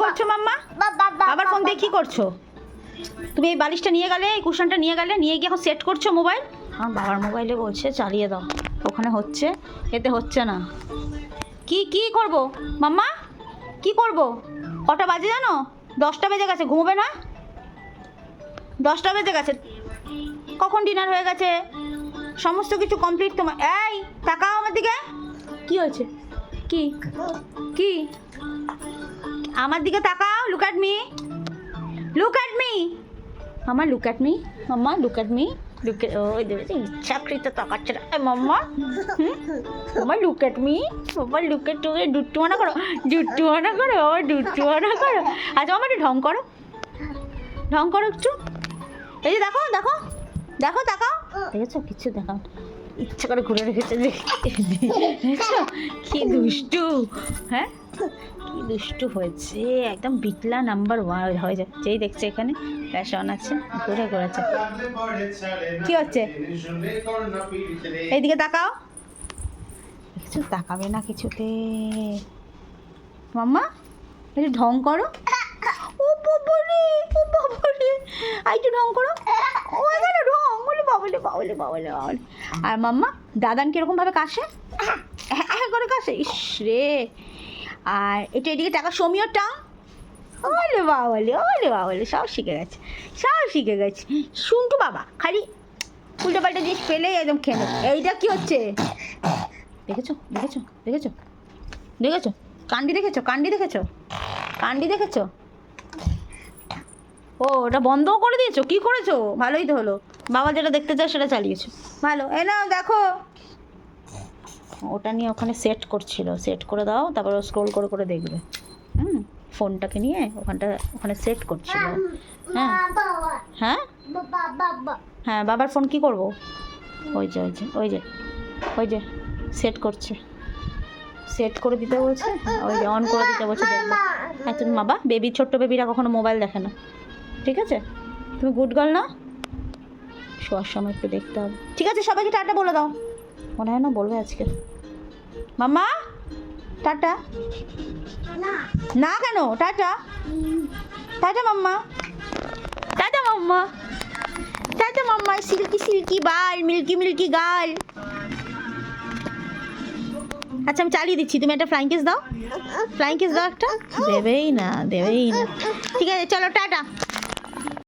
করছো মাম্মা? বাবার ফোন দিয়ে কি করছো? তুমি এই বালিশটা নিয়ে গেলে, এই কুশনটা নিয়ে গেলে, নিয়ে গিয়ে এখন সেট করছো মোবাইল? আমার বাবার মোবাইলে বলছে চালিয়ে দাও, ওখানে হচ্ছে, এতে হচ্ছে না। কি করব মাম্মা? কি করব? কটা বাজে জানো? 10টা বেজে গেছে, ঘুমোবে না? 10টা বেজে গেছে, কখন ডিনার হয়ে গেছে, সমস্ত কিছু কমপ্লিট তোমার। এই তাকাও আমার দিকে। কি হয়েছে? কি কি আমার দিকে তাকাও, look at me, look at me mamma, look at me mamma, look at me, look at, ওই দেখেছি ইচ্ছাকৃত তাকাচ্ছে না মাম্মা। মাম্মা লুক অ্যাট মি, বাবা লুক এট, তুমি ডুট্টু মানা করো, ডুট্টু মানা করো বাবা, ডুট্টু মানা করো। আচ্ছা মামা একটু ঢং করো, ঢং করো একটু। এই যে দেখো দেখো দেখো, তাকাও, দেখেছো কিচ্ছু দেখাও, ইচ্ছা করে ঘুরে রেখেছে, দেখেছো কি দুষ্টু, হ্যাঁ কি দুষ্টু হয়েছে, একদম বিটলা নাম্বার 1 হয়ে যায়, যেই দেখছে এখানে ফ্যাশন আছে, ঘুরে ঘুরেছে। কি হচ্ছে? এইদিকে তাকাও, কিছু তাকাবে না কিছুতে মাম্মা, একটু ঢং করো। ও বাবারে, ও বাবারে, একটু ঢং করো। ও এখানে ঢং, বলে বাবলে বাবলে বাবলে বাবলে। আর মাম্মা দাদান কিরকম ভাবে কাশে, হ্যাঁ করে কাশে, ইস রে। আর এটা এদিকে টাকা সমীয় টাং, ওলে বাবলে, সব শিখে গেছে, সব শিখে গেছে শুনটু বাবা, খালি উল্টো পাল্টা জিনিস পেলেই একদম খেয়ে নেবে। এইটা কি হচ্ছে? দেখেছো দেখেছো দেখেছো দেখেছো, কান্ডি দেখেছো, কান্ডি দেখেছো, কান্ডি দেখেছো? ও ওটা বন্ধও করে দিয়েছো? কি করেছো? ভালোই তো হলো, বাবা যেটা দেখতে চায় সেটা চালিয়েছো, ভালো। এ নাও দেখো, ওটা নিয়ে ওখানে সেট করছিল, সেট করে দাও, তারপর স্ক্রোল করে করে দেখবে। ফোনটাকে নিয়ে ওখানে সেট করছিল। হ্যাঁ হ্যাঁ হ্যাঁ, বাবার ফোন কি করব? ওই যে ওই যে ওই যে ওই যে সেট করছে, সেট করে দিতে বলছে, ওই যে অন করে দিতে বলছে, দেখবে। হ্যাঁ তুমি বাবা, বেবি, ছোট্ট বেবিরা কখনো মোবাইল দেখে না, ঠিক আছে? তুমি গুড গার্ল না? শোয়ার সময় একটু দেখতে হবে, ঠিক আছে? সবাইকে টাটা বলে দাও, মনে হয় না বলবে আজকে। মাম্মা টাটা। না কেন? টাটা, টাটা মাম্মা, টাটা মাম্মা, টাটা মাম্মা, সিল্কি সিল্কি বাল, মিল্কি মিল্কি গাল। আচ্ছা আমি চালিয়ে দিচ্ছি, তুমি একটা ফ্লাইং কিস দাও, ফ্লাইং কিস দাও একটা। দেবেই না, দেবেই না, ঠিক আছে চলো টাটা।